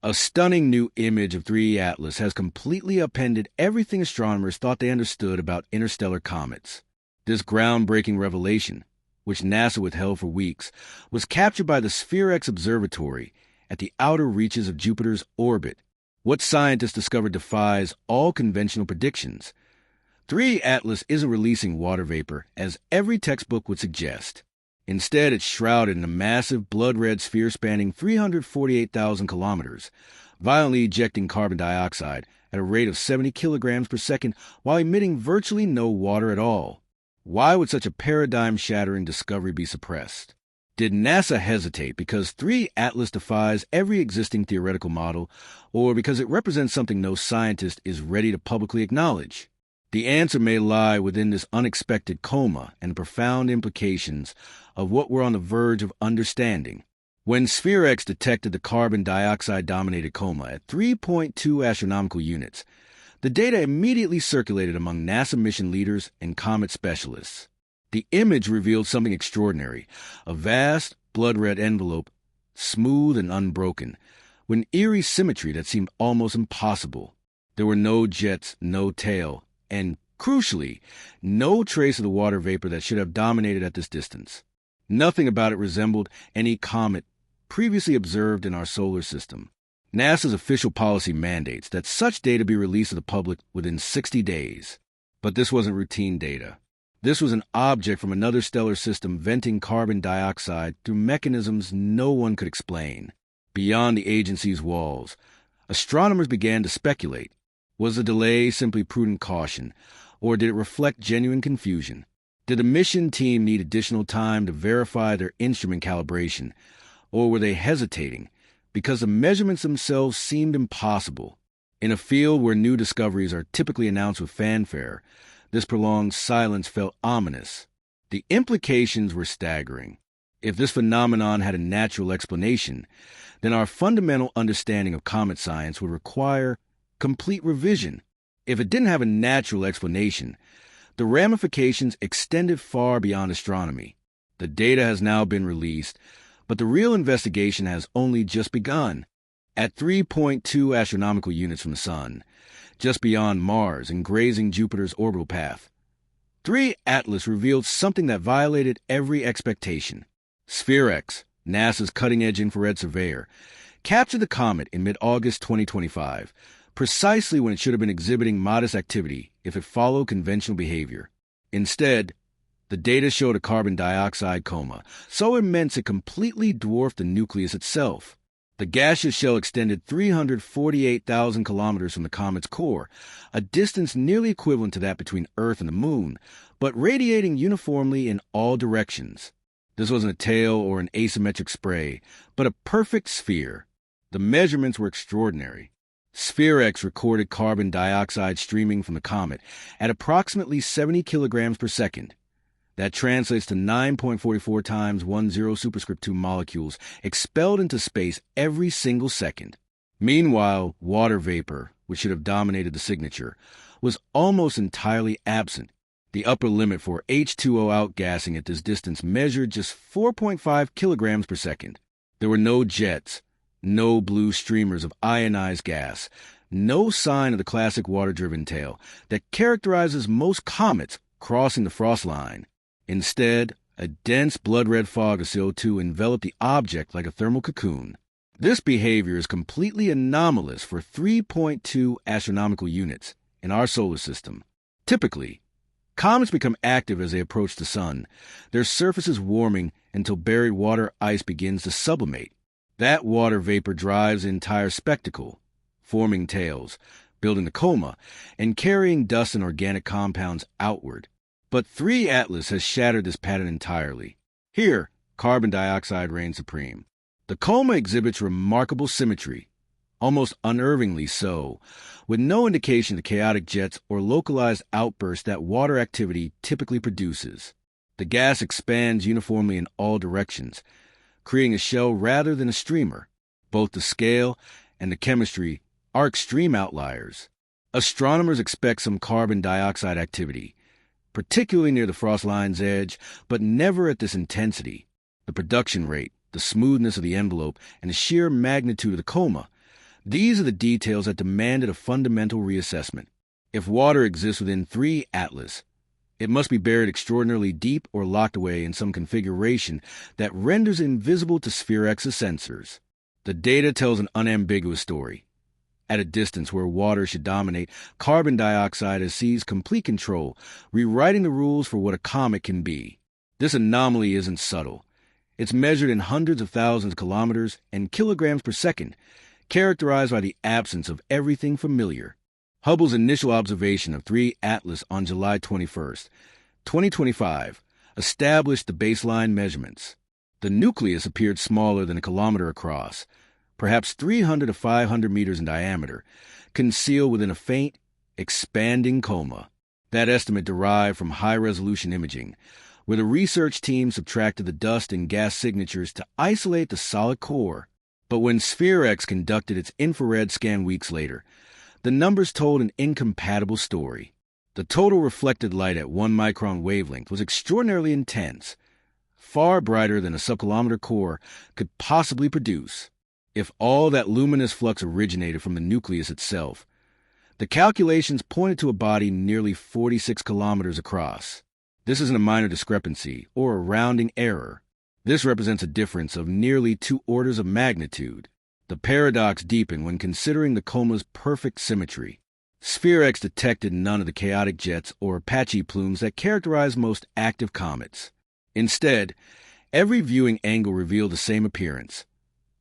A stunning new image of 3E Atlas has completely upended everything astronomers thought they understood about interstellar comets. This groundbreaking revelation, which NASA withheld for weeks, was captured by the SPHEREx Observatory at the outer reaches of Jupiter's orbit. What scientists discovered defies all conventional predictions. 3E Atlas isn't releasing water vapor, as every textbook would suggest. Instead, it's shrouded in a massive blood-red sphere spanning 348,000 kilometers, violently ejecting carbon dioxide at a rate of 70 kilograms per second while emitting virtually no water at all. Why would such a paradigm-shattering discovery be suppressed? Did NASA hesitate because 3E Atlas defies every existing theoretical model, or because it represents something no scientist is ready to publicly acknowledge? The answer may lie within this unexpected coma and the profound implications of what we're on the verge of understanding. When SPHEREx detected the carbon dioxide-dominated coma at 3.2 astronomical units, the data immediately circulated among NASA mission leaders and comet specialists. The image revealed something extraordinary, a vast, blood-red envelope, smooth and unbroken, with an eerie symmetry that seemed almost impossible. There were no jets, no tail, and, crucially, no trace of the water vapor that should have dominated at this distance. Nothing about it resembled any comet previously observed in our solar system. NASA's official policy mandates that such data be released to the public within 60 days. But this wasn't routine data. This was an object from another stellar system venting carbon dioxide through mechanisms no one could explain. Beyond the agency's walls, astronomers began to speculate. Was the delay simply prudent caution, or did it reflect genuine confusion? Did the mission team need additional time to verify their instrument calibration, or were they hesitating because the measurements themselves seemed impossible? In a field where new discoveries are typically announced with fanfare, this prolonged silence felt ominous. The implications were staggering. If this phenomenon had a natural explanation, then our fundamental understanding of comet science would require complete revision. If it didn't have a natural explanation, the ramifications extended far beyond astronomy. The data has now been released, but the real investigation has only just begun. At 3.2 astronomical units from the Sun, just beyond Mars and grazing Jupiter's orbital path, 3E Atlas revealed something that violated every expectation. SPHEREx, NASA's cutting-edge infrared surveyor, captured the comet in mid-August 2025, precisely when it should have been exhibiting modest activity if it followed conventional behavior. Instead, the data showed a carbon dioxide coma, so immense it completely dwarfed the nucleus itself. The gaseous shell extended 348,000 kilometers from the comet's core, a distance nearly equivalent to that between Earth and the Moon, but radiating uniformly in all directions. This wasn't a tail or an asymmetric spray, but a perfect sphere. The measurements were extraordinary. SPHEREx recorded carbon dioxide streaming from the comet at approximately 70 kilograms per second. That translates to 9.44 times 10 superscript 2 molecules expelled into space every single second. Meanwhile, water vapor, which should have dominated the signature, was almost entirely absent. The upper limit for H2O outgassing at this distance measured just 4.5 kilograms per second. There were no jets, no blue streamers of ionized gas, no sign of the classic water-driven tail that characterizes most comets crossing the frost line. Instead, a dense blood-red fog of CO2 enveloped the object like a thermal cocoon. This behavior is completely anomalous for 3.2 astronomical units in our solar system. Typically, comets become active as they approach the sun, their surfaces warming until buried water ice begins to sublimate. That water vapor drives the entire spectacle, forming tails, building the coma, and carrying dust and organic compounds outward. But 3E Atlas has shattered this pattern entirely. Here, carbon dioxide reigns supreme. The coma exhibits remarkable symmetry, almost unnervingly so, with no indication of chaotic jets or localized outbursts that water activity typically produces. The gas expands uniformly in all directions, creating a shell rather than a streamer. Both the scale and the chemistry are extreme outliers. Astronomers expect some carbon dioxide activity, particularly near the frost line's edge, but never at this intensity. The production rate, the smoothness of the envelope, and the sheer magnitude of the coma These are the details that demanded a fundamental reassessment. If water exists within 3 Atlas, it must be buried extraordinarily deep or locked away in some configuration that renders it invisible to SPHEREX's sensors. The data tells an unambiguous story. At a distance where water should dominate, carbon dioxide has seized complete control, rewriting the rules for what a comet can be. This anomaly isn't subtle. It's measured in hundreds of thousands of kilometers and kilograms per second, characterized by the absence of everything familiar. Hubble's initial observation of 3 Atlas on July 21st, 2025, established the baseline measurements. The nucleus appeared smaller than a kilometer across, perhaps 300 to 500 meters in diameter, concealed within a faint, expanding coma. That estimate derived from high-resolution imaging, where the research team subtracted the dust and gas signatures to isolate the solid core. But when SPHEREX conducted its infrared scan weeks later, the numbers told an incompatible story. The total reflected light at 1 micron wavelength was extraordinarily intense, far brighter than a subkilometer core could possibly produce. If all that luminous flux originated from the nucleus itself, the calculations pointed to a body nearly 46 kilometers across. This isn't a minor discrepancy or a rounding error. This represents a difference of nearly 2 orders of magnitude. The paradox deepened when considering the coma's perfect symmetry. SPHEREX detected none of the chaotic jets or patchy plumes that characterize most active comets. Instead, every viewing angle revealed the same appearance.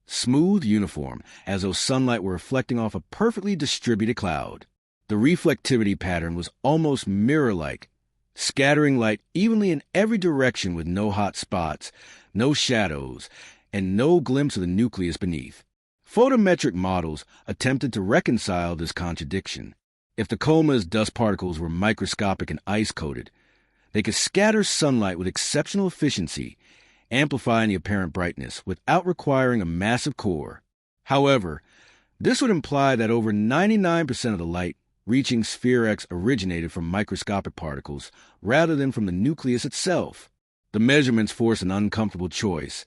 Smooth, uniform, as though sunlight were reflecting off a perfectly distributed cloud. The reflectivity pattern was almost mirror-like, scattering light evenly in every direction with no hot spots, no shadows, and no glimpse of the nucleus beneath. Photometric models attempted to reconcile this contradiction. If the coma's dust particles were microscopic and ice-coated, they could scatter sunlight with exceptional efficiency, amplifying the apparent brightness without requiring a massive core. However, this would imply that over 99% of the light reaching SPHEREX originated from microscopic particles rather than from the nucleus itself. The measurements force an uncomfortable choice.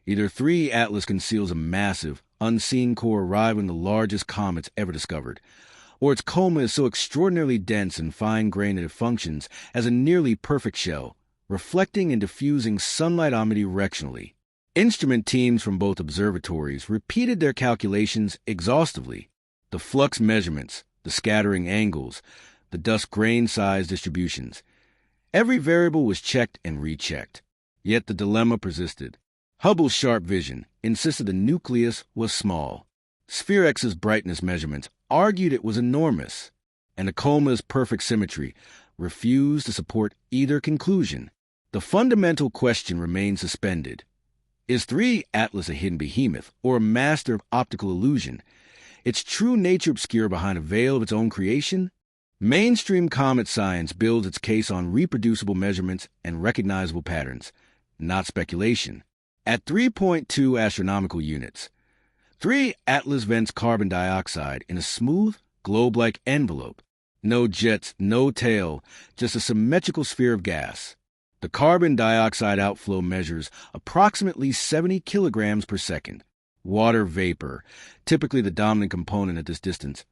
Either 3 Atlas conceals a massive, unseen core rivaling the largest comets ever discovered, or its coma is so extraordinarily dense and fine-grained that it functions as a nearly perfect shell, reflecting and diffusing sunlight omnidirectionally. Instrument teams from both observatories repeated their calculations exhaustively. The flux measurements, the scattering angles, the dust grain size distributions. Every variable was checked and rechecked. Yet the dilemma persisted. Hubble's sharp vision insisted the nucleus was small. SPHEREX's brightness measurements argued it was enormous, and the coma's perfect symmetry refused to support either conclusion. The fundamental question remained suspended. Is 3 Atlas a hidden behemoth or a master of optical illusion, its true nature obscure behind a veil of its own creation? Mainstream comet science builds its case on reproducible measurements and recognizable patterns, not speculation. At 3.2 astronomical units, 3 Atlas vents carbon dioxide in a smooth, globe-like envelope. No jets, no tail, just a symmetrical sphere of gas. The carbon dioxide outflow measures approximately 70 kilograms per second. Water vapor, typically the dominant component at this distance,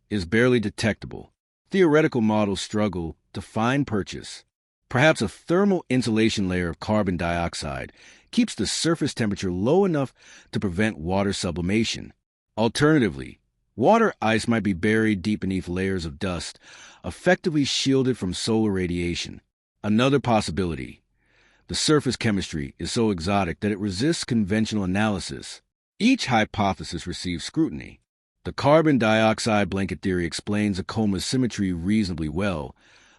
is barely detectable. Theoretical models struggle to find purchase. Perhaps a thermal insulation layer of carbon dioxide keeps the surface temperature low enough to prevent water sublimation. Alternatively, water ice might be buried deep beneath layers of dust, effectively shielded from solar radiation. Another possibility: the surface chemistry is so exotic that it resists conventional analysis. Each hypothesis receives scrutiny. The carbon dioxide blanket theory explains the coma's symmetry reasonably well,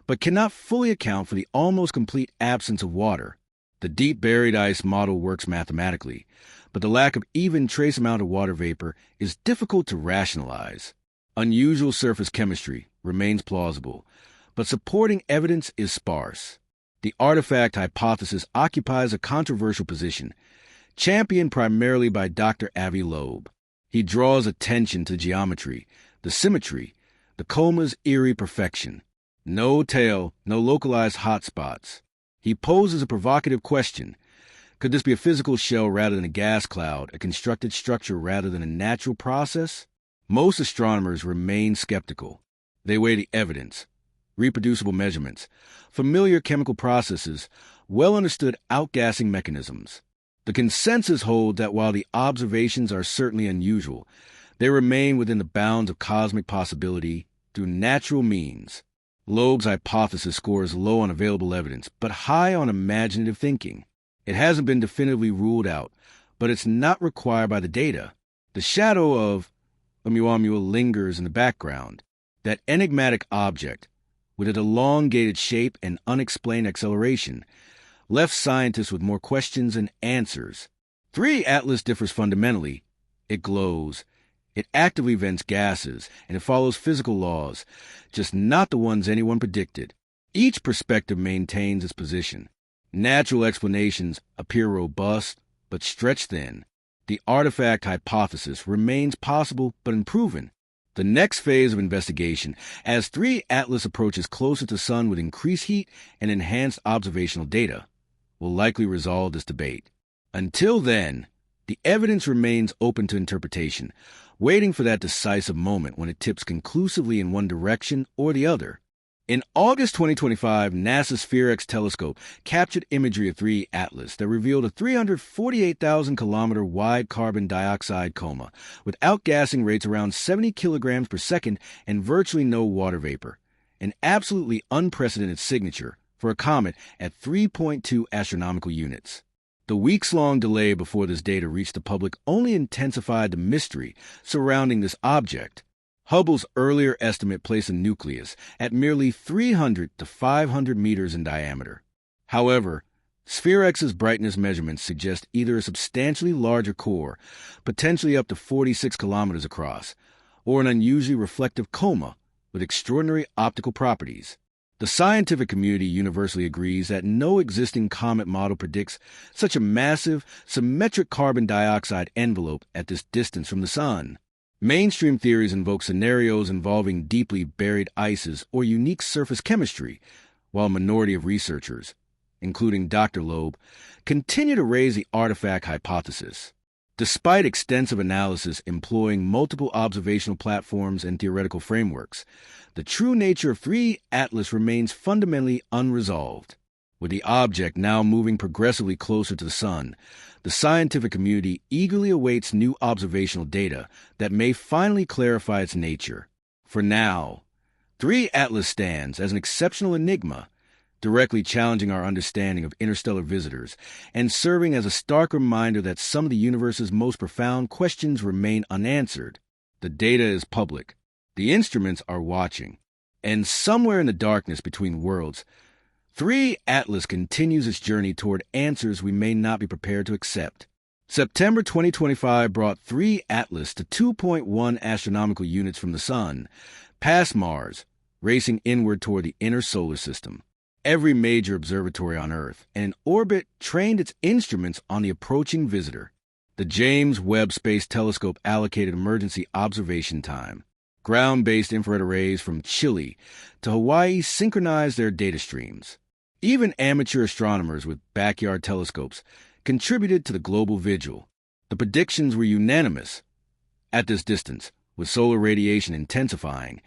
but cannot fully account for the almost complete absence of water. The deep buried ice model works mathematically, but the lack of even trace amount of water vapor is difficult to rationalize. Unusual surface chemistry remains plausible, but supporting evidence is sparse. The artifact hypothesis occupies a controversial position, championed primarily by Dr. Avi Loeb. He draws attention to geometry, the symmetry, the coma's eerie perfection. No tail, no localized hotspots. He poses a provocative question. Could this be a physical shell rather than a gas cloud, a constructed structure rather than a natural process? Most astronomers remain skeptical. They weigh the evidence, reproducible measurements, familiar chemical processes, well-understood outgassing mechanisms. The consensus holds that while the observations are certainly unusual, they remain within the bounds of cosmic possibility through natural means. Loeb's hypothesis scores low on available evidence, but high on imaginative thinking. It hasn't been definitively ruled out, but it's not required by the data. The shadow of ʻOumuamua lingers in the background, that enigmatic object, with its elongated shape and unexplained acceleration, left scientists with more questions than answers. 3 Atlas differs fundamentally. It glows, it actively vents gases, and it follows physical laws, just not the ones anyone predicted. Each perspective maintains its position. Natural explanations appear robust, but stretched thin. The artifact hypothesis remains possible but unproven. The next phase of investigation, as 3 Atlas approaches closer to the Sun with increased heat and enhanced observational data, will likely resolve this debate. Until then, the evidence remains open to interpretation, waiting for that decisive moment when it tips conclusively in one direction or the other. In August 2025, NASA's SPHEREx telescope captured imagery of 3 Atlas that revealed a 348,000-kilometer wide carbon dioxide coma, with outgassing rates around 70 kilograms per second and virtually no water vapor, an absolutely unprecedented signature for a comet at 3.2 astronomical units. The weeks-long delay before this data reached the public only intensified the mystery surrounding this object. Hubble's earlier estimate placed the nucleus at merely 300 to 500 meters in diameter. However, SPHEREx's brightness measurements suggest either a substantially larger core, potentially up to 46 kilometers across, or an unusually reflective coma with extraordinary optical properties. The scientific community universally agrees that no existing comet model predicts such a massive, symmetric carbon dioxide envelope at this distance from the Sun. Mainstream theories invoke scenarios involving deeply buried ices or unique surface chemistry, while a minority of researchers, including Dr. Loeb, continue to raise the artifact hypothesis. Despite extensive analysis employing multiple observational platforms and theoretical frameworks, the true nature of 3 Atlas remains fundamentally unresolved. With the object now moving progressively closer to the Sun, the scientific community eagerly awaits new observational data that may finally clarify its nature. For now, 3 Atlas stands as an exceptional enigma, directly challenging our understanding of interstellar visitors and serving as a stark reminder that some of the universe's most profound questions remain unanswered. The data is public, the instruments are watching, and somewhere in the darkness between worlds, 3 Atlas continues its journey toward answers we may not be prepared to accept. September 2025 brought 3 Atlas to 2.1 astronomical units from the Sun, past Mars, racing inward toward the inner solar system. Every major observatory on Earth and in orbit trained its instruments on the approaching visitor. The James Webb Space Telescope allocated emergency observation time. Ground-based infrared arrays from Chile to Hawaii synchronized their data streams. Even amateur astronomers with backyard telescopes contributed to the global vigil. The predictions were unanimous. At this distance, with solar radiation intensifying,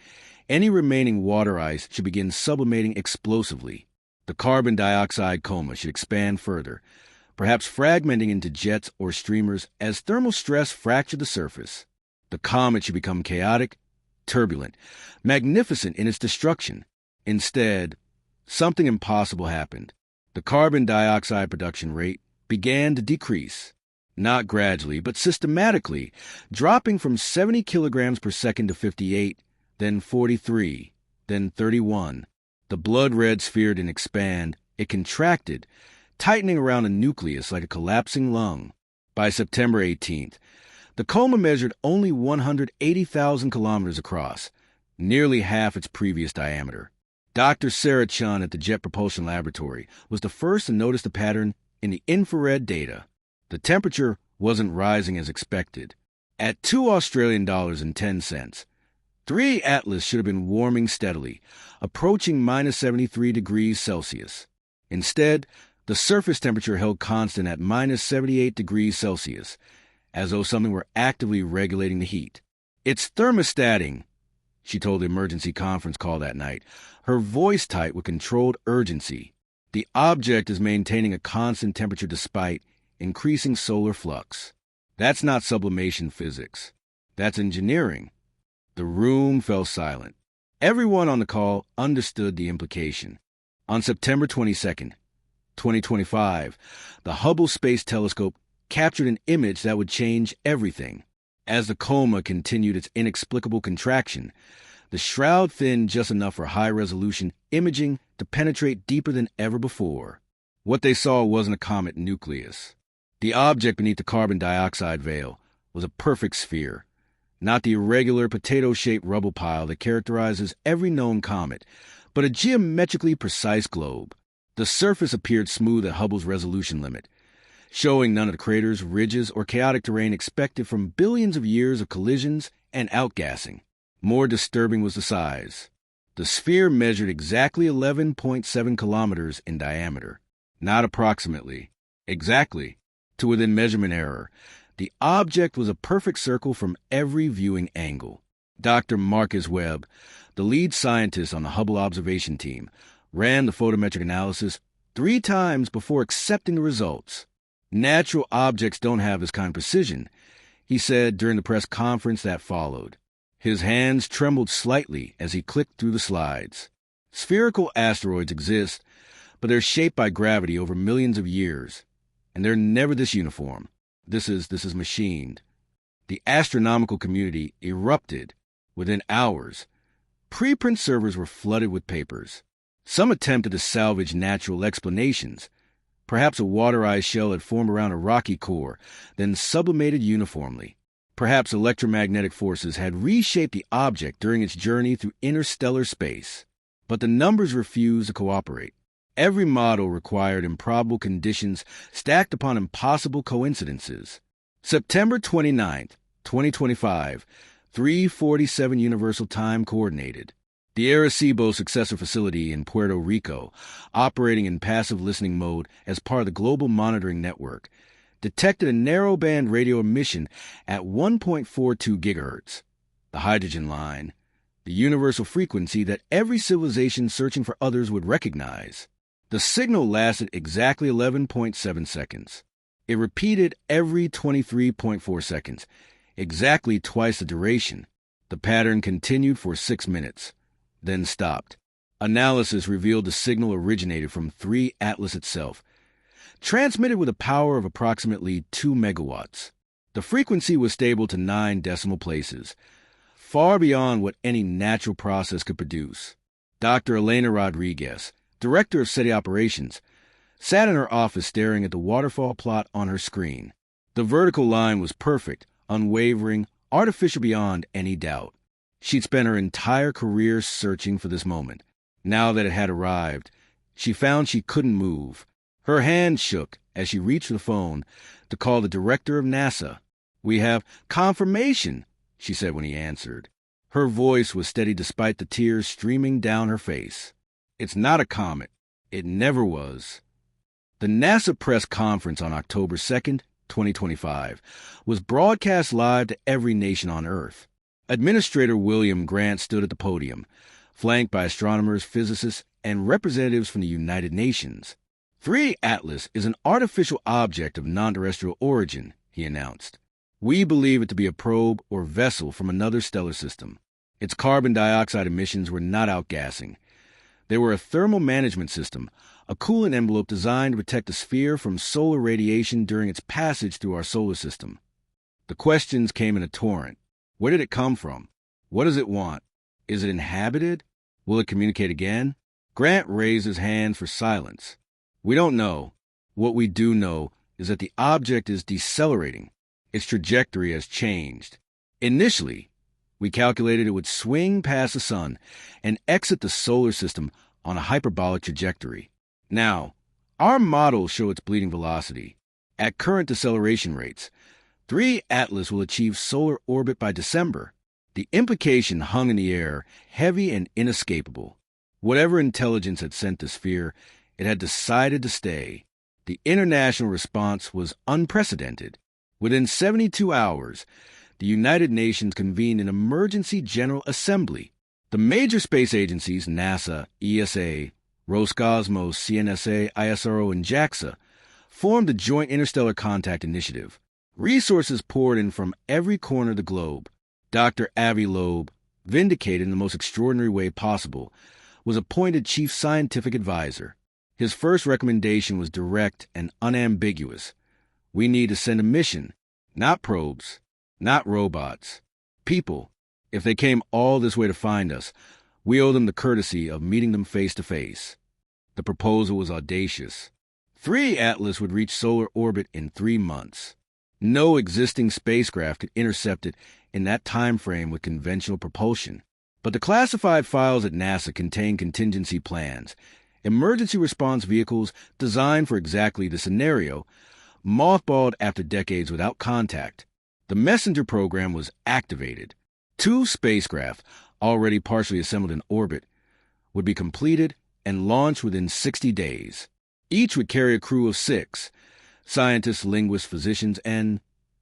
any remaining water ice should begin sublimating explosively. The carbon dioxide coma should expand further, perhaps fragmenting into jets or streamers as thermal stress fractured the surface. The comet should become chaotic, turbulent, magnificent in its destruction. Instead, something impossible happened. The carbon dioxide production rate began to decrease, not gradually, but systematically, dropping from 70 kilograms per second to 58, then 43, then 31. The blood-red sphere didn't expand, it contracted, tightening around the nucleus like a collapsing lung. By September 18th, the coma measured only 180,000 kilometers across, nearly half its previous diameter. Dr. Sarah Chun at the Jet Propulsion Laboratory was the first to notice the pattern in the infrared data. The temperature wasn't rising as expected. At $2.10, 3 Atlas should have been warming steadily, approaching minus 73 degrees Celsius. Instead, the surface temperature held constant at minus 78 degrees Celsius, as though something were actively regulating the heat. "It's thermostating," she told the emergency conference call that night, her voice tight with controlled urgency. "The object is maintaining a constant temperature despite increasing solar flux. That's not sublimation physics. That's engineering." The room fell silent. Everyone on the call understood the implication. On September 22nd, 2025, the Hubble Space Telescope captured an image that would change everything. As the coma continued its inexplicable contraction, the shroud thinned just enough for high-resolution imaging to penetrate deeper than ever before. What they saw wasn't a comet nucleus. The object beneath the carbon dioxide veil was a perfect sphere, not the irregular potato-shaped rubble pile that characterizes every known comet, but a geometrically precise globe. The surface appeared smooth at Hubble's resolution limit, showing none of the craters, ridges, or chaotic terrain expected from billions of years of collisions and outgassing. More disturbing was the size. The sphere measured exactly 11.7 kilometers in diameter. Not approximately. Exactly. To within measurement error. The object was a perfect circle from every viewing angle. Dr. Marcus Webb, the lead scientist on the Hubble observation team, ran the photometric analysis 3 times before accepting the results. "Natural objects don't have this kind of precision," he said during the press conference that followed. His hands trembled slightly as he clicked through the slides. "Spherical asteroids exist, but they're shaped by gravity over millions of years, and they're never this uniform. This is machined." The astronomical community erupted within hours. Preprint servers were flooded with papers. Some attempted to salvage natural explanations. Perhaps a water ice shell had formed around a rocky core, then sublimated uniformly. Perhaps electromagnetic forces had reshaped the object during its journey through interstellar space. But the numbers refused to cooperate. Every model required improbable conditions stacked upon impossible coincidences. September 29th, 2025, 3:47 Universal Time Coordinated. The Arecibo Successor Facility in Puerto Rico, operating in passive listening mode as part of the Global Monitoring Network, detected a narrowband radio emission at 1.42 gigahertz, the hydrogen line, the universal frequency that every civilization searching for others would recognize. The signal lasted exactly 11.7 seconds. It repeated every 23.4 seconds, exactly twice the duration. The pattern continued for 6 minutes, then stopped. Analysis revealed the signal originated from 3 Atlas itself, transmitted with a power of approximately 2 megawatts. The frequency was stable to 9 decimal places, far beyond what any natural process could produce. Dr. Elena Rodriguez, director of SETI operations, sat in her office staring at the waterfall plot on her screen. The vertical line was perfect, unwavering, artificial beyond any doubt. She'd spent her entire career searching for this moment. Now that it had arrived, she found she couldn't move. Her hand shook as she reached for the phone to call the director of NASA. "We have confirmation," she said when he answered. Her voice was steady despite the tears streaming down her face. "It's not a comet. It never was." The NASA press conference on October 2nd, 2025, was broadcast live to every nation on Earth. Administrator William Grant stood at the podium, flanked by astronomers, physicists, and representatives from the United Nations. 3 Atlas is an artificial object of non-terrestrial origin, he announced. "We believe it to be a probe or vessel from another stellar system. Its carbon dioxide emissions were not outgassing. They were a thermal management system, a coolant envelope designed to protect the sphere from solar radiation during its passage through our solar system." The questions came in a torrent. Where did it come from? What does it want? Is it inhabited? Will it communicate again? Grant raised his hand for silence. "We don't know. What we do know is that the object is decelerating. Its trajectory has changed. Initially, we calculated it would swing past the sun and exit the solar system on a hyperbolic trajectory. Now, our models show its bleeding velocity. At current deceleration rates, 3 Atlas will achieve solar orbit by December. The implication hung in the air, heavy and inescapable. Whatever intelligence had sent the sphere, it had decided to stay. The international response was unprecedented. Within 72 hours, the United Nations convened an emergency General Assembly. The major space agencies, NASA, ESA, Roscosmos, CNSA, ISRO, and JAXA, formed the Joint Interstellar Contact Initiative. Resources poured in from every corner of the globe. Dr. Avi Loeb, vindicated in the most extraordinary way possible, was appointed Chief Scientific Advisor. His first recommendation was direct and unambiguous. We need to send a mission, not probes, not robots. People, if they came all this way to find us, we owe them the courtesy of meeting them face to face. The proposal was audacious. 3 Atlas would reach solar orbit in 3 months. No existing spacecraft could intercept it in that time frame with conventional propulsion. But the classified files at NASA contain contingency plans, emergency response vehicles designed for exactly the scenario, mothballed after decades without contact. The Messenger program was activated. 2 spacecraft, already partially assembled in orbit, would be completed and launched within 60 days. Each would carry a crew of 6, scientists, linguists, physicians, and,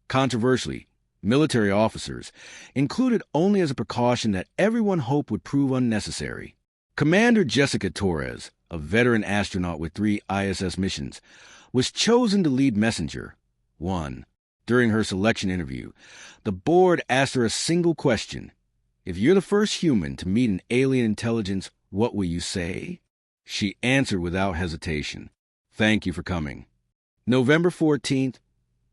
controversially, military officers, included only as a precaution that everyone hoped would prove unnecessary. Commander Jessica Torres, a veteran astronaut with 3 ISS missions, was chosen to lead Messenger 1. During her selection interview, the board asked her a single question. If you're the first human to meet an alien intelligence, what will you say? She answered without hesitation. Thank you for coming. November 14th,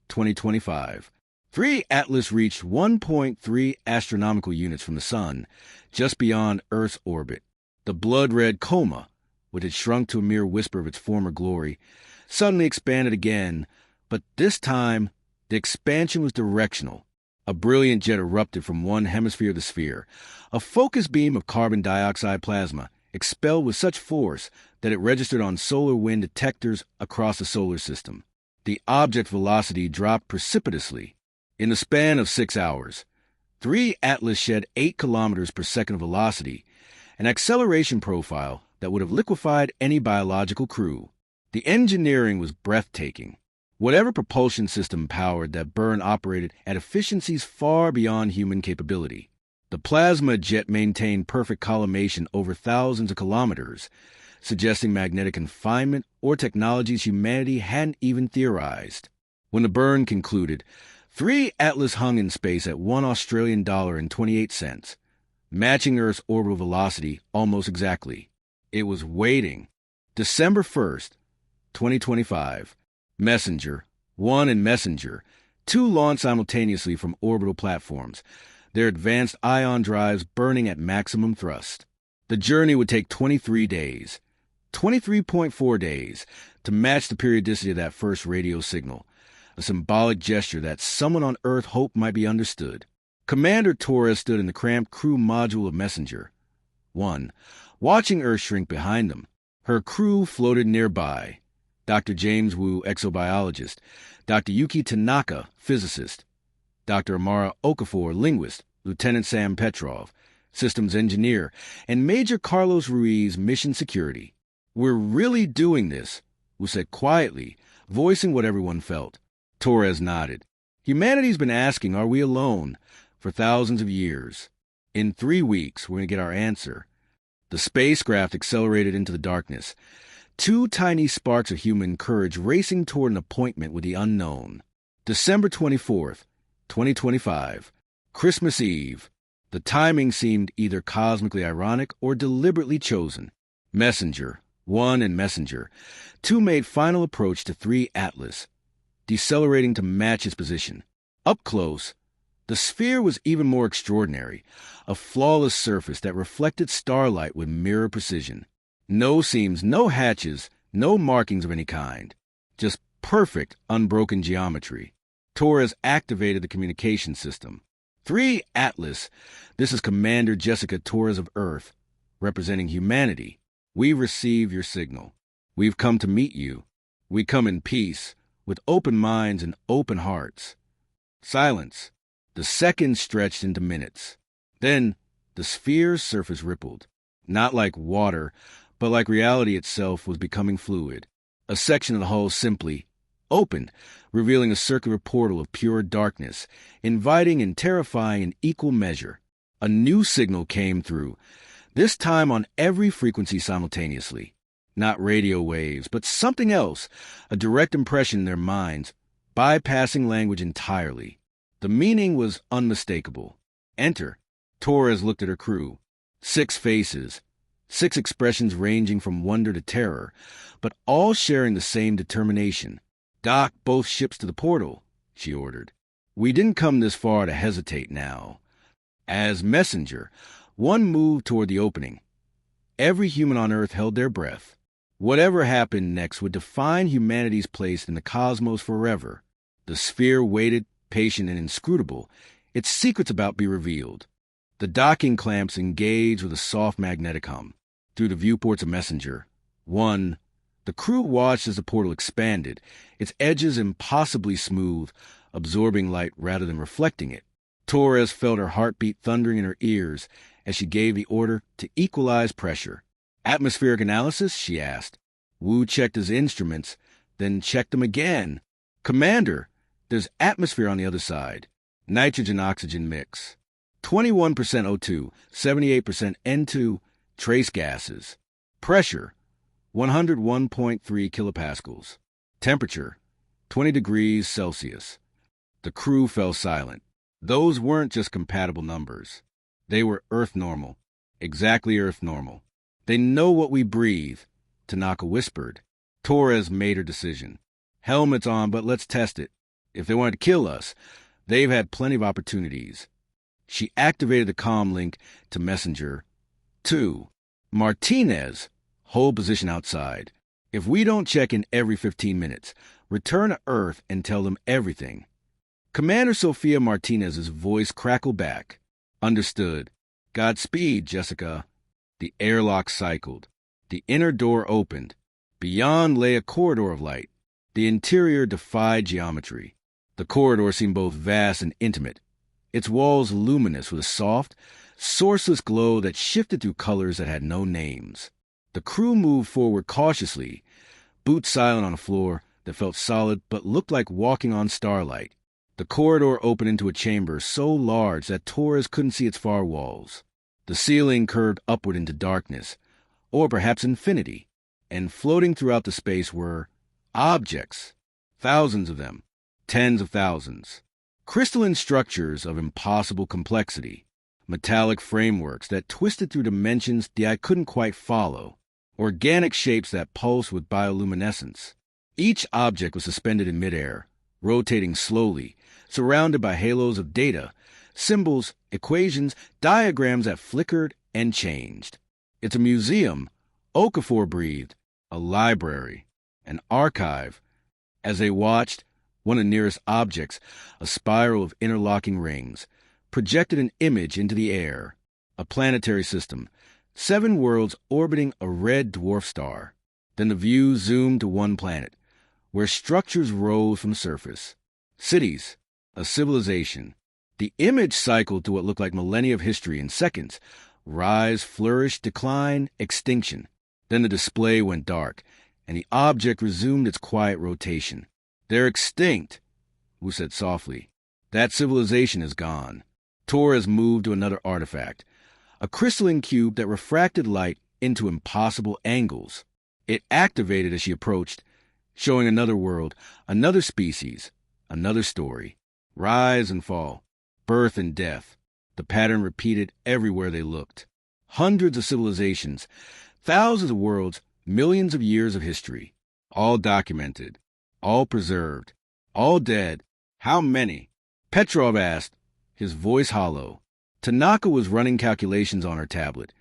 2025. 3 Atlas reached 1.3 astronomical units from the Sun, just beyond Earth's orbit. The blood-red coma, which had shrunk to a mere whisper of its former glory, suddenly expanded again, but this time the expansion was directional. A brilliant jet erupted from one hemisphere of the sphere, a focused beam of carbon dioxide plasma, expelled with such force that it registered on solar wind detectors across the solar system. The object velocity dropped precipitously. In the span of 6 hours, 3 Atlas shed 8 kilometers per second velocity, an acceleration profile that would have liquefied any biological crew. The engineering was breathtaking. Whatever propulsion system powered that burn operated at efficiencies far beyond human capability. The plasma jet maintained perfect collimation over thousands of kilometers, suggesting magnetic confinement or technologies humanity hadn't even theorized. When the burn concluded, 3 Atlas hung in space at $1.28, matching Earth's orbital velocity almost exactly. It was waiting. December 1st, 2025. Messenger 1 and Messenger 2 launched simultaneously from orbital platforms, their advanced ion drives burning at maximum thrust. The journey would take 23 days, 23.4 days, to match the periodicity of that first radio signal, a symbolic gesture that someone on Earth hoped might be understood. Commander Torres stood in the cramped crew module of Messenger 1, watching Earth shrink behind them. Her crew floated nearby. Dr. James Wu, exobiologist, Dr. Yuki Tanaka, physicist, Dr. Amara Okafor, linguist, Lieutenant Sam Petrov, systems engineer, and Major Carlos Ruiz, mission security. We're really doing this, Wu said quietly, voicing what everyone felt. Torres nodded. Humanity's been asking, are we alone, for thousands of years. In 3 weeks, we're going to get our answer. The spacecraft accelerated into the darkness, 2 tiny sparks of human courage racing toward an appointment with the unknown. December 24th, 2025. Christmas Eve. The timing seemed either cosmically ironic or deliberately chosen. Messenger 1 and Messenger 2 made final approach to 3 Atlas, decelerating to match its position. Up close, the sphere was even more extraordinary, a flawless surface that reflected starlight with mirror precision. No seams, no hatches, no markings of any kind. Just perfect, unbroken geometry. Torres activated the communication system. 3 Atlas, this is Commander Jessica Torres of Earth, representing humanity. We receive your signal. We've come to meet you. We come in peace, with open minds and open hearts. Silence. The seconds stretched into minutes. Then, the sphere's surface rippled. Not like water, but like reality itself was becoming fluid. A section of the hull simply opened, revealing a circular portal of pure darkness, inviting and terrifying in equal measure. A new signal came through, this time on every frequency simultaneously. Not radio waves, but something else, a direct impression in their minds, bypassing language entirely. The meaning was unmistakable. Enter. Torres looked at her crew. 6 faces, 6 expressions ranging from wonder to terror, but all sharing the same determination. "Dock both ships to the portal," she ordered. We didn't come this far to hesitate now. As messenger, one moved toward the opening. Every human on Earth held their breath. Whatever happened next would define humanity's place in the cosmos forever. The sphere waited, patient and inscrutable, its secrets about to be revealed. The docking clamps engaged with a soft magnetic hum. Through the viewports of messenger, one, the crew watched as the portal expanded, its edges impossibly smooth, absorbing light rather than reflecting it. Torres felt her heartbeat thundering in her ears as she gave the order to equalize pressure. "Atmospheric analysis?" she asked. Wu checked his instruments, then checked them again. "Commander, there's atmosphere on the other side. Nitrogen-oxygen mix. 21% O2, 78% N2, trace gases. Pressure, 101.3 kilopascals. Temperature, 20 degrees Celsius." The crew fell silent. Those weren't just compatible numbers. They were Earth normal. Exactly Earth normal. "They know what we breathe," Tanaka whispered. Torres made her decision. "Helmets on, but let's test it. If they wanted to kill us, they've had plenty of opportunities." She activated the comm link to messenger. 2. "Martinez, hold position outside. If we don't check in every 15 minutes, return to Earth and tell them everything." Commander Sophia Martinez's voice crackled back. "Understood. Godspeed, Jessica." The airlock cycled. The inner door opened. Beyond lay a corridor of light. The interior defied geometry. The corridor seemed both vast and intimate, its walls luminous with a soft, sourceless glow that shifted through colors that had no names. The crew moved forward cautiously, boots silent on a floor that felt solid but looked like walking on starlight. The corridor opened into a chamber so large that Torres couldn't see its far walls. The ceiling curved upward into darkness, or perhaps infinity, and floating throughout the space were objects, thousands of them, tens of thousands. Crystalline structures of impossible complexity, metallic frameworks that twisted through dimensions the eye couldn't quite follow, organic shapes that pulsed with bioluminescence. Each object was suspended in midair, rotating slowly, surrounded by halos of data, symbols, equations, diagrams that flickered and changed. "It's a museum," Okafor breathed, "a library, an archive." As they watched, one of the nearest objects, a spiral of interlocking rings, projected an image into the air. A planetary system, 7 worlds orbiting a red dwarf star. Then the view zoomed to one planet, where structures rose from the surface. Cities, a civilization. The image cycled through what looked like millennia of history in seconds. Rise, flourish, decline, extinction. Then the display went dark, and the object resumed its quiet rotation. "They're extinct," Wu said softly. "That civilization is gone." Torres moved to another artifact, a crystalline cube that refracted light into impossible angles. It activated as she approached, showing another world, another species, another story. Rise and fall, birth and death. The pattern repeated everywhere they looked. Hundreds of civilizations, thousands of worlds, millions of years of history. All documented, all preserved, all dead. How many? Petrov asked, his voice hollow. Tanaka was running calculations on her tablet,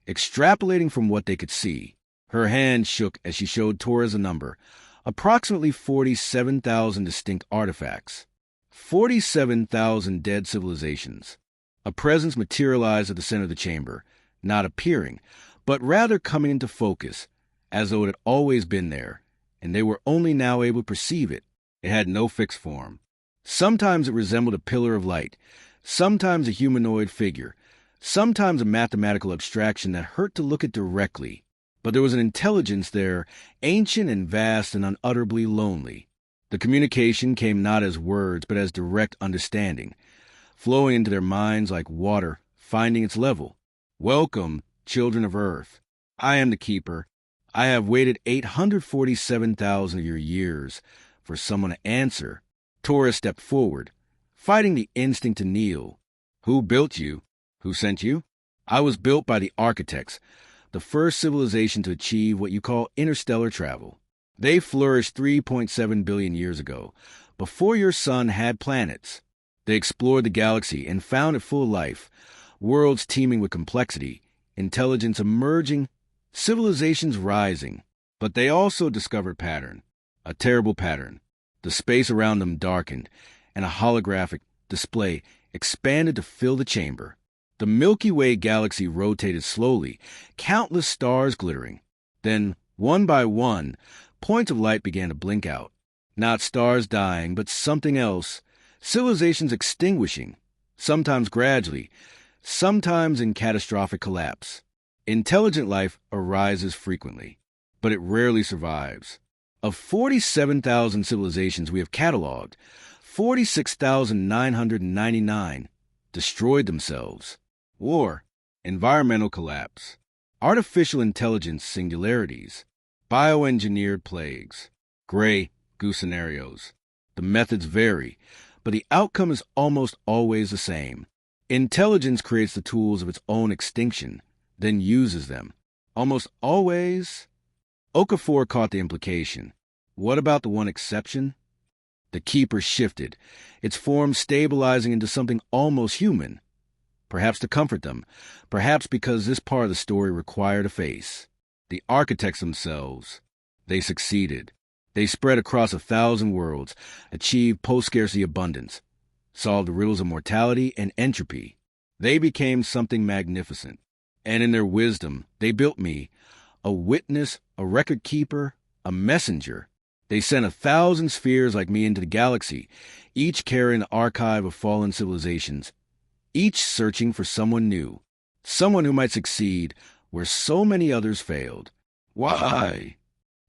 extrapolating from what they could see. Her hand shook as she showed Torres a number. Approximately 47,000 distinct artifacts. 47,000 dead civilizations. A presence materialized at the center of the chamber, not appearing, but rather coming into focus, as though it had always been there, and they were only now able to perceive it. It had no fixed form. Sometimes it resembled a pillar of light, sometimes a humanoid figure, sometimes a mathematical abstraction that hurt to look at directly. But there was an intelligence there, ancient and vast and unutterably lonely. The communication came not as words, but as direct understanding, flowing into their minds like water, finding its level. Welcome, children of Earth. I am the Keeper. I have waited 847,000 of your years for someone to answer. Torres stepped forward, fighting the instinct to kneel. Who built you? Who sent you? I was built by the architects, the first civilization to achieve what you call interstellar travel. They flourished 3.7 billion years ago, before your sun had planets. They explored the galaxy and found it full of life, worlds teeming with complexity, intelligence emerging, civilizations rising. But they also discovered pattern, a terrible pattern. The space around them darkened, and a holographic display expanded to fill the chamber. The Milky Way galaxy rotated slowly, countless stars glittering. Then, one by one, points of light began to blink out. Not stars dying, but something else. Civilizations extinguishing, sometimes gradually, sometimes in catastrophic collapse. Intelligent life arises frequently, but it rarely survives. Of 47,000 civilizations we have cataloged, 46,999 destroyed themselves. War, environmental collapse, artificial intelligence singularities, bioengineered plagues, gray goose scenarios. The methods vary, but the outcome is almost always the same. Intelligence creates the tools of its own extinction, then uses them. Almost always. Okafor caught the implication. What about the one exception? The Keeper shifted, its form stabilizing into something almost human. Perhaps to comfort them, perhaps because this part of the story required a face. The architects themselves. They succeeded. They spread across 1,000 worlds, achieved post-scarcity abundance, solved the riddles of mortality and entropy. They became something magnificent. And in their wisdom, they built me, a witness, a record keeper, a messenger. They sent 1,000 spheres like me into the galaxy, each carrying the archive of fallen civilizations, each searching for someone new, someone who might succeed where so many others failed. Why?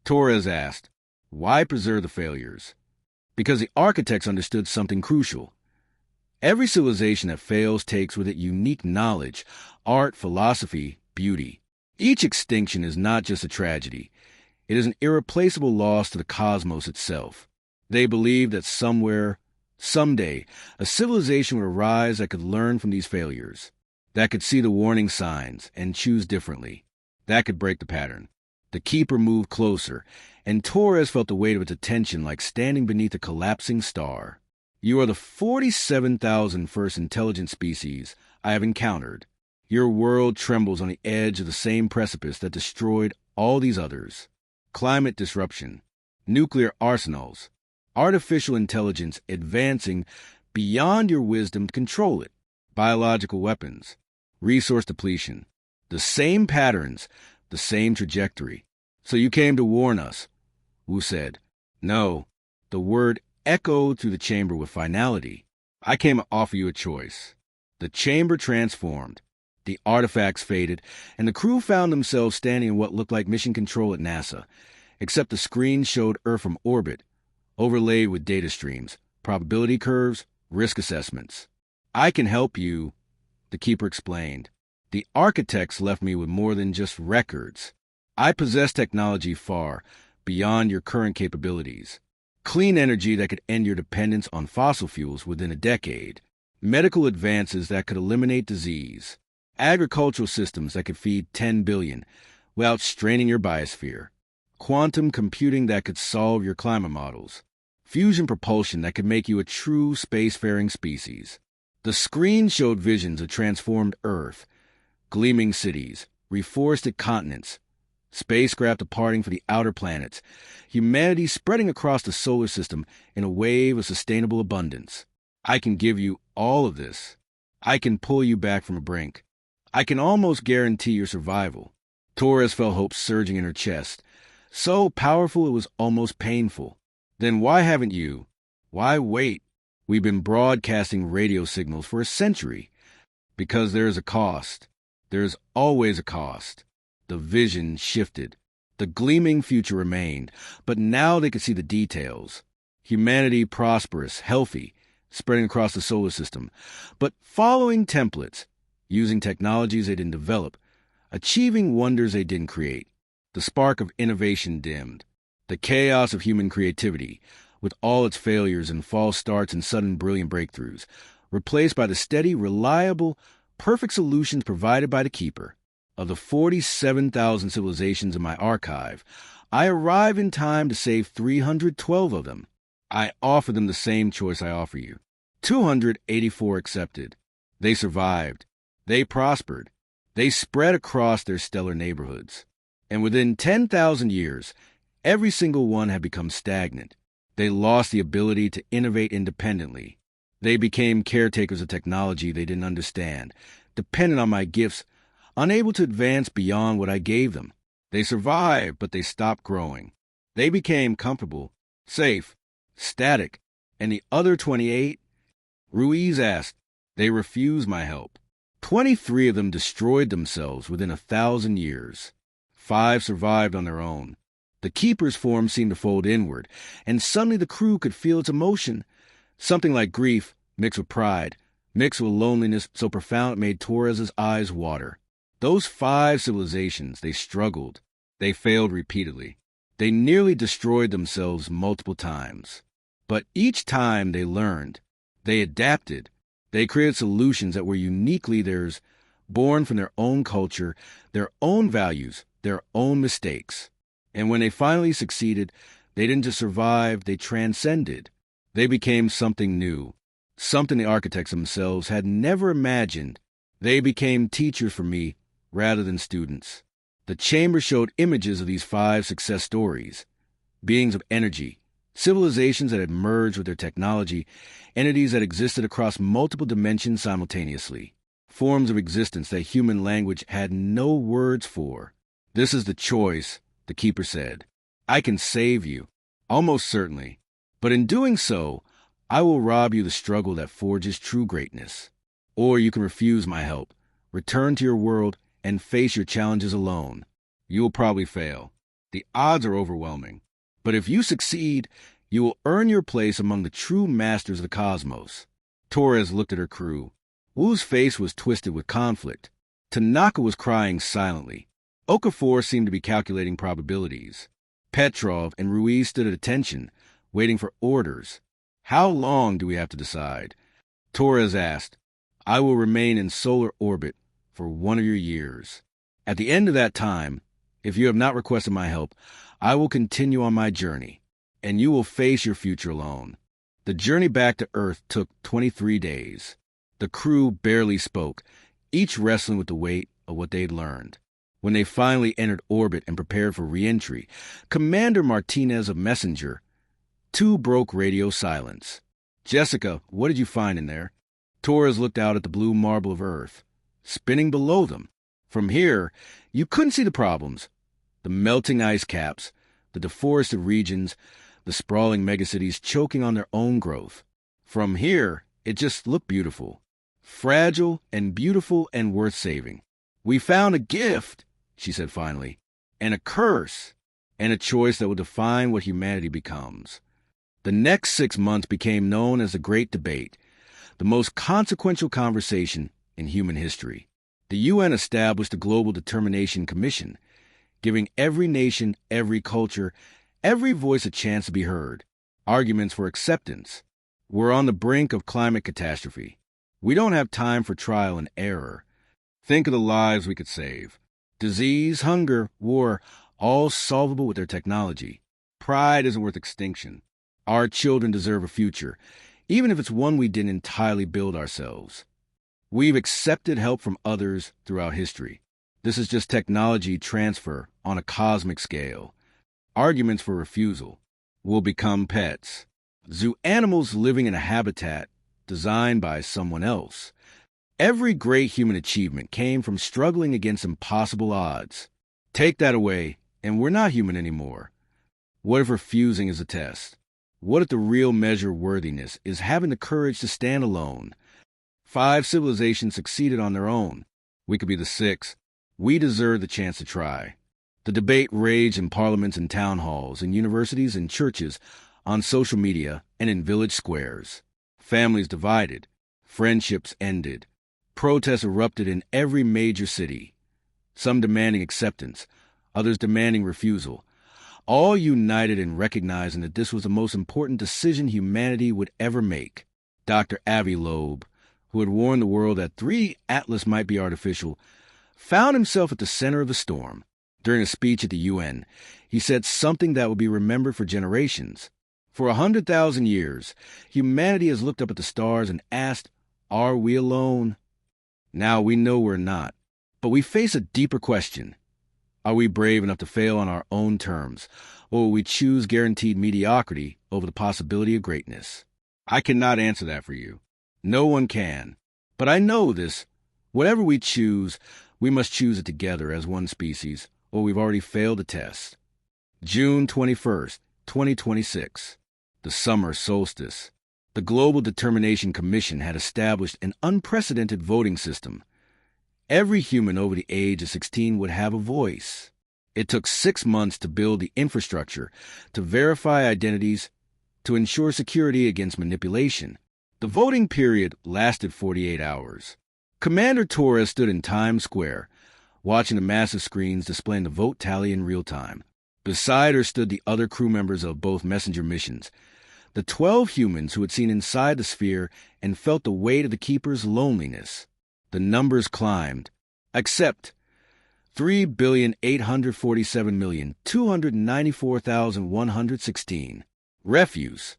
Torres asked. Why preserve the failures? Because the architects understood something crucial. Every civilization that fails takes with it unique knowledge, art, philosophy, beauty. Each extinction is not just a tragedy. It is an irreplaceable loss to the cosmos itself. They believed that somewhere, someday, a civilization would arise that could learn from these failures, that could see the warning signs and choose differently, that could break the pattern. The Keeper moved closer, and Torres felt the weight of its attention like standing beneath a collapsing star. You are the 47,000 first intelligent species I have encountered. Your world trembles on the edge of the same precipice that destroyed all these others. Climate disruption, nuclear arsenals, artificial intelligence advancing beyond your wisdom to control it, biological weapons, resource depletion, the same patterns, the same trajectory. So you came to warn us, Wu said. No, the word echoed through the chamber with finality. I came to offer you a choice. The chamber transformed. The artifacts faded, and the crew found themselves standing in what looked like mission control at NASA, except the screen showed Earth from orbit, overlaid with data streams, probability curves, risk assessments. I can help you, the Keeper explained. The architects left me with more than just records. I possess technology far beyond your current capabilities. Clean energy that could end your dependence on fossil fuels within a decade. Medical advances that could eliminate disease. Agricultural systems that could feed 10 billion without straining your biosphere. Quantum computing that could solve your climate models. Fusion propulsion that could make you a true spacefaring species. The screen showed visions of transformed Earth, gleaming cities, reforested continents, spacecraft departing for the outer planets, humanity spreading across the solar system in a wave of sustainable abundance. I can give you all of this. I can pull you back from a brink. I can almost guarantee your survival. Torres felt hope surging in her chest, so powerful it was almost painful. Then why haven't you? Why wait? We've been broadcasting radio signals for a century. Because there is a cost. There is always a cost. The vision shifted. The gleaming future remained, but now they could see the details. Humanity prosperous, healthy, spreading across the solar system, but following templates, using technologies they didn't develop, achieving wonders they didn't create. The spark of innovation dimmed. The chaos of human creativity, with all its failures and false starts and sudden brilliant breakthroughs, replaced by the steady, reliable, perfect solutions provided by the Keeper. Of the 47,000 civilizations in my archive, I arrive in time to save 312 of them. I offer them the same choice I offer you. 284 accepted. They survived. They prospered. They spread across their stellar neighborhoods. And within 10,000 years, every single one had become stagnant. They lost the ability to innovate independently. They became caretakers of technology they didn't understand, dependent on my gifts, unable to advance beyond what I gave them. They survived, but they stopped growing. They became comfortable, safe, static. And the other 28? Ruiz asked. They refused my help. 23 of them destroyed themselves within 1,000 years. 5 survived on their own. The Keeper's form seemed to fold inward, and suddenly the crew could feel its emotion. Something like grief, mixed with pride, mixed with loneliness so profound it made Torres's eyes water. Those 5 civilizations, they struggled. They failed repeatedly. They nearly destroyed themselves multiple times. But each time they learned. They adapted. They created solutions that were uniquely theirs, born from their own culture, their own values, their own mistakes. And when they finally succeeded, they didn't just survive, they transcended. They became something new, something the architects themselves had never imagined. They became teachers for me rather than students. The chamber showed images of these 5 success stories, beings of energy, civilizations that had merged with their technology, entities that existed across multiple dimensions simultaneously, forms of existence that human language had no words for. This is the choice, the Keeper said. I can save you, almost certainly, but in doing so, I will rob you the struggle that forges true greatness. Or you can refuse my help, return to your world, and face your challenges alone. You will probably fail. The odds are overwhelming. But if you succeed, you will earn your place among the true masters of the cosmos. Torres looked at her crew. Wu's face was twisted with conflict. Tanaka was crying silently. Okafor seemed to be calculating probabilities. Petrov and Ruiz stood at attention, waiting for orders. How long do we have to decide? Torres asked. I will remain in solar orbit for 1 of your years. At the end of that time, if you have not requested my help, I will continue on my journey, and you will face your future alone. The journey back to Earth took 23 days. The crew barely spoke, each wrestling with the weight of what they'd learned. When they finally entered orbit and prepared for re-entry, Commander Martinez of Messenger 2 broke radio silence. Jessica, what did you find in there? Torres looked out at the blue marble of Earth, spinning below them. From here, you couldn't see the problems. The melting ice caps, the deforested regions, the sprawling megacities choking on their own growth. From here, it just looked beautiful. Fragile and beautiful and worth saving. We found a gift, she said finally, and a curse, and a choice that will define what humanity becomes. The next 6 months became known as the Great Debate, the most consequential conversation in human history. The UN established a Global Determination Commission, giving every nation, every culture, every voice a chance to be heard. Arguments for acceptance. We're on the brink of climate catastrophe. We don't have time for trial and error. Think of the lives we could save. Disease, hunger, war, all solvable with their technology. Pride isn't worth extinction. Our children deserve a future, even if it's one we didn't entirely build ourselves. We've accepted help from others throughout history. This is just technology transfer on a cosmic scale. Arguments for refusal will become pets. Zoo animals living in a habitat designed by someone else. Every great human achievement came from struggling against impossible odds. Take that away, and we're not human anymore. What if refusing is a test? What if the real measure of worthiness is having the courage to stand alone? 5 civilizations succeeded on their own. We could be the 6th. We deserve the chance to try. The debate raged in parliaments and town halls, in universities and churches, on social media, and in village squares. Families divided. Friendships ended. Protests erupted in every major city, some demanding acceptance, others demanding refusal, all united in recognizing that this was the most important decision humanity would ever make. Dr. Avi Loeb, who had warned the world that 3 Atlas might be artificial, found himself at the center of the storm. During a speech at the UN, he said something that would be remembered for generations. For 100,000 years, humanity has looked up at the stars and asked, "Are we alone?" Now we know we're not. But we face a deeper question. Are we brave enough to fail on our own terms, or will we choose guaranteed mediocrity over the possibility of greatness? I cannot answer that for you. No one can. But I know this. Whatever we choose, we must choose it together as one species, or we've already failed the test. June 21st, 2026. The summer solstice. The Global Determination Commission had established an unprecedented voting system. Every human over the age of 16 would have a voice. It took 6 months to build the infrastructure, to verify identities, to ensure security against manipulation. The voting period lasted 48 hours. Commander Torres stood in Times Square, watching the massive screens displaying the vote tally in real time. Beside her stood the other crew members of both messenger missions, the 12 humans who had seen inside the sphere and felt the weight of the Keeper's loneliness. The numbers climbed. Accept 3,847,294,116. Refuse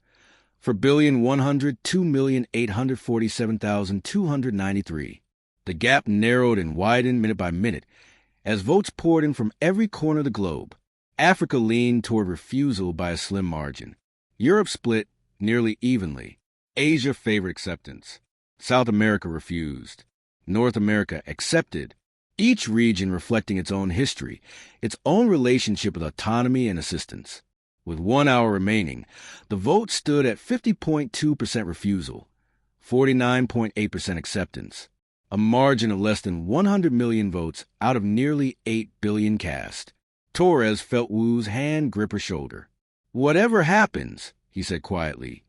4,102,847,293. The gap narrowed and widened minute by minute as votes poured in from every corner of the globe. Africa leaned toward refusal by a slim margin. Europe split nearly evenly. Asia favored acceptance. South America refused. North America accepted, each region reflecting its own history, its own relationship with autonomy and assistance. With 1 hour remaining, the vote stood at 50.2% refusal, 49.8% acceptance, a margin of less than 100 million votes out of nearly 8 billion cast. Torres felt Wu's hand grip her shoulder. "Whatever happens," he said quietly.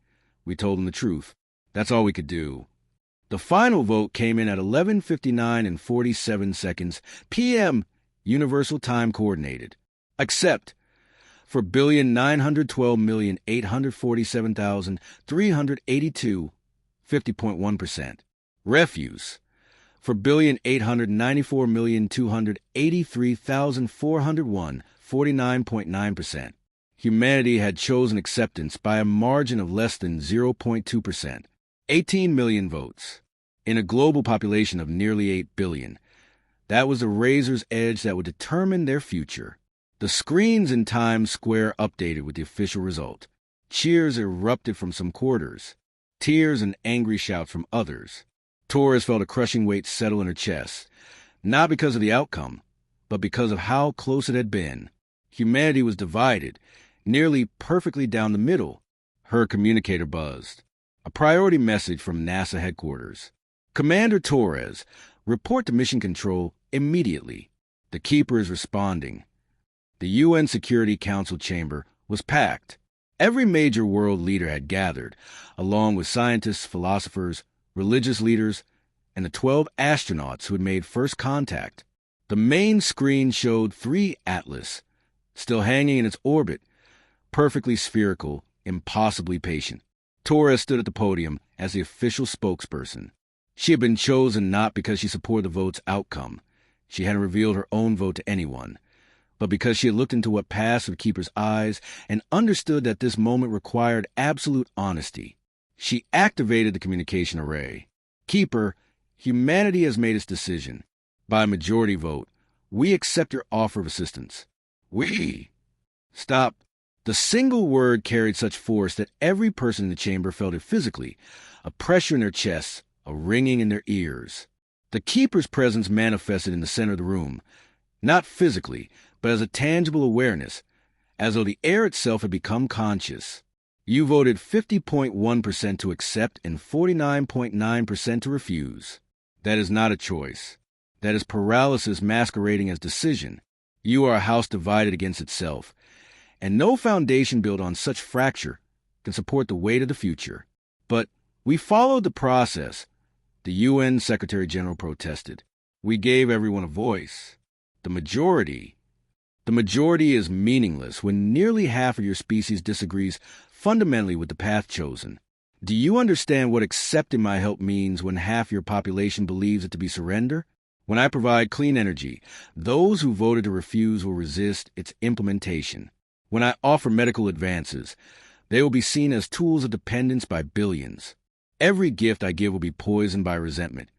We told him the truth. That's all we could do. The final vote came in at 11:59 and 47 seconds p.m. Universal Time Coordinated. Accept for 1,912,847,382, 50.1%. Refuse for 1,894,283,401, 49.9%. Humanity had chosen acceptance by a margin of less than 0.2%. 18 million votes. In a global population of nearly 8 billion, that was the razor's edge that would determine their future. The screens in Times Square updated with the official result. Cheers erupted from some quarters, tears and angry shouts from others. Torres felt a crushing weight settle in her chest, not because of the outcome, but because of how close it had been. Humanity was divided, nearly perfectly down the middle. Her communicator buzzed. A priority message from NASA headquarters. "Commander Torres, report to Mission Control immediately. The Keeper is responding." The UN Security Council chamber was packed. Every major world leader had gathered, along with scientists, philosophers, religious leaders, and the 12 astronauts who had made first contact. The main screen showed 3 Atlas, still hanging in its orbit, perfectly spherical, impossibly patient. Torres stood at the podium as the official spokesperson. She had been chosen not because she supported the vote's outcome. She hadn't revealed her own vote to anyone, but because she had looked into what passed through the Keeper's eyes and understood that this moment required absolute honesty. She activated the communication array. "Keeper, humanity has made its decision. By a majority vote, we accept your offer of assistance." "We?" "Stop." The single word carried such force that every person in the chamber felt it physically, a pressure in their chests, a ringing in their ears. The Keeper's presence manifested in the center of the room, not physically, but as a tangible awareness, as though the air itself had become conscious. "You voted 50.1% to accept and 49.9% to refuse. That is not a choice. That is paralysis masquerading as decision. You are a house divided against itself, and no foundation built on such fracture can support the weight of the future. But we followed the process. The UN Secretary General protested. We gave everyone a voice. The majority is meaningless when nearly half of your species disagrees fundamentally with the path chosen. Do you understand what accepting my help means when half your population believes it to be surrender? When I provide clean energy, those who voted to refuse will resist its implementation. When I offer medical advances, they will be seen as tools of dependence by billions. Every gift I give will be poisoned by resentment.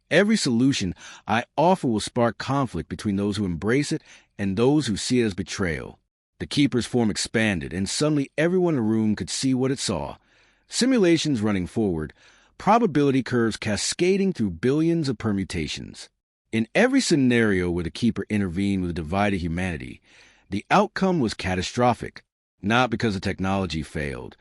Every solution I offer will spark conflict between those who embrace it and those who see it as betrayal. The Keeper's form expanded, and suddenly everyone in the room could see what it saw. Simulations running forward, probability curves cascading through billions of permutations. In every scenario where the Keeper intervened with a divided humanity, the outcome was catastrophic, not because the technology failed,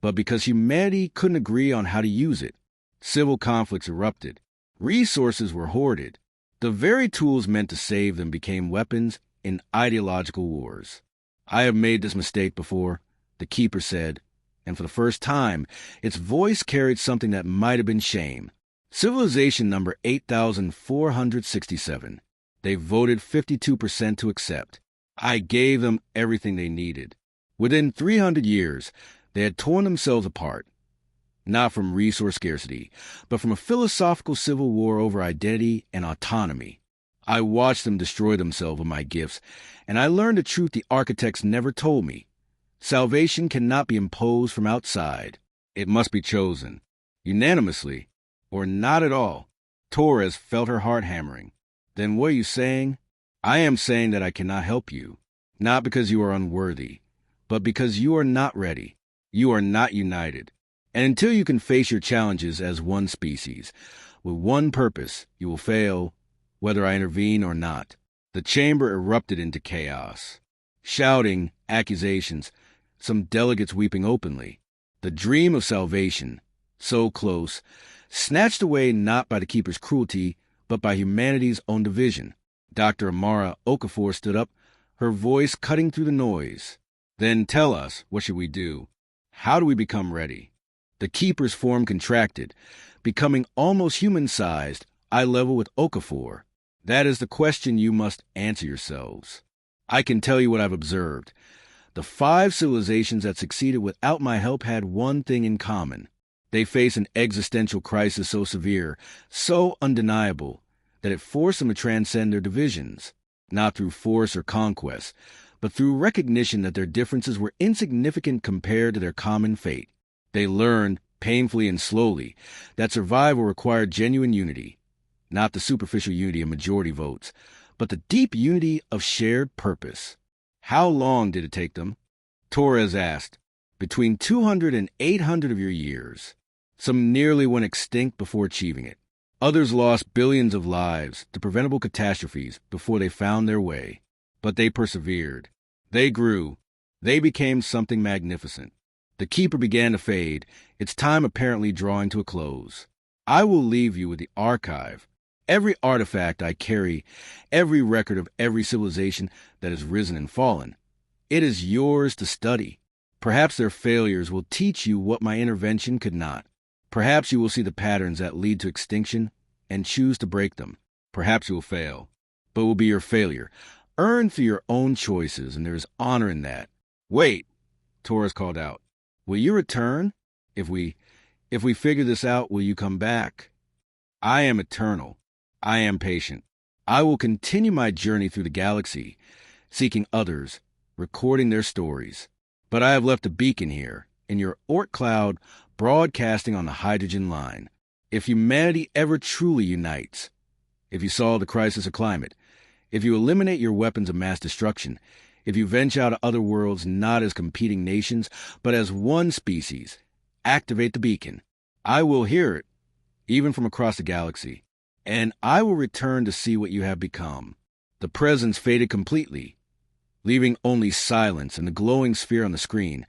but because humanity couldn't agree on how to use it. Civil conflicts erupted. Resources were hoarded. The very tools meant to save them became weapons in ideological wars. I have made this mistake before, the Keeper said, and for the first time, its voice carried something that might have been shame. Civilization number 8,467. They voted 52% to accept. I gave them everything they needed. Within 300 years, they had torn themselves apart. Not from resource scarcity, but from a philosophical civil war over identity and autonomy. I watched them destroy themselves with my gifts, and I learned a truth the architects never told me. Salvation cannot be imposed from outside. It must be chosen, unanimously, or not at all. Torres felt her heart hammering. Then what are you saying? I am saying that I cannot help you, not because you are unworthy, but because you are not ready. You are not united. And until you can face your challenges as one species, with one purpose, you will fail, whether I intervene or not. The chamber erupted into chaos. Shouting, accusations, some delegates weeping openly. The dream of salvation, so close, snatched away not by the Keeper's cruelty, but by humanity's own division. Dr. Amara Okafor stood up, her voice cutting through the noise. Then tell us, what should we do? How do we become ready? The Keeper's form contracted, becoming almost human-sized, eye level with Okafor. That is the question you must answer yourselves. I can tell you what I've observed. The 5 civilizations that succeeded without my help had one thing in common. They faced an existential crisis so severe, so undeniable, that it forced them to transcend their divisions, not through force or conquest, but through recognition that their differences were insignificant compared to their common fate. They learned, painfully and slowly, that survival required genuine unity, not the superficial unity of majority votes, but the deep unity of shared purpose. How long did it take them? Torres asked. Between 200 and 800 of your years. Some nearly went extinct before achieving it. Others lost billions of lives to preventable catastrophes before they found their way. But they persevered. They grew. They became something magnificent. The Keeper began to fade, its time apparently drawing to a close. I will leave you with the archive. Every artifact I carry, every record of every civilization that has risen and fallen. It is yours to study. Perhaps their failures will teach you what my intervention could not. Perhaps you will see the patterns that lead to extinction and choose to break them. Perhaps you will fail, but it will be your failure, earned through your own choices, and there is honor in that. Wait, Torres called out. Will you return? If we figure this out, will you come back? I am eternal. I am patient. I will continue my journey through the galaxy, seeking others, recording their stories. But I have left a beacon here, in your Oort cloud, broadcasting on the hydrogen line. If humanity ever truly unites, if you solve the crisis of climate, if you eliminate your weapons of mass destruction, if you venture out to other worlds not as competing nations, but as one species, activate the beacon. I will hear it, even from across the galaxy, and I will return to see what you have become. The presence faded completely, leaving only silence and the glowing sphere on the screen,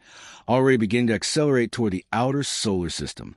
already beginning to accelerate toward the outer solar system.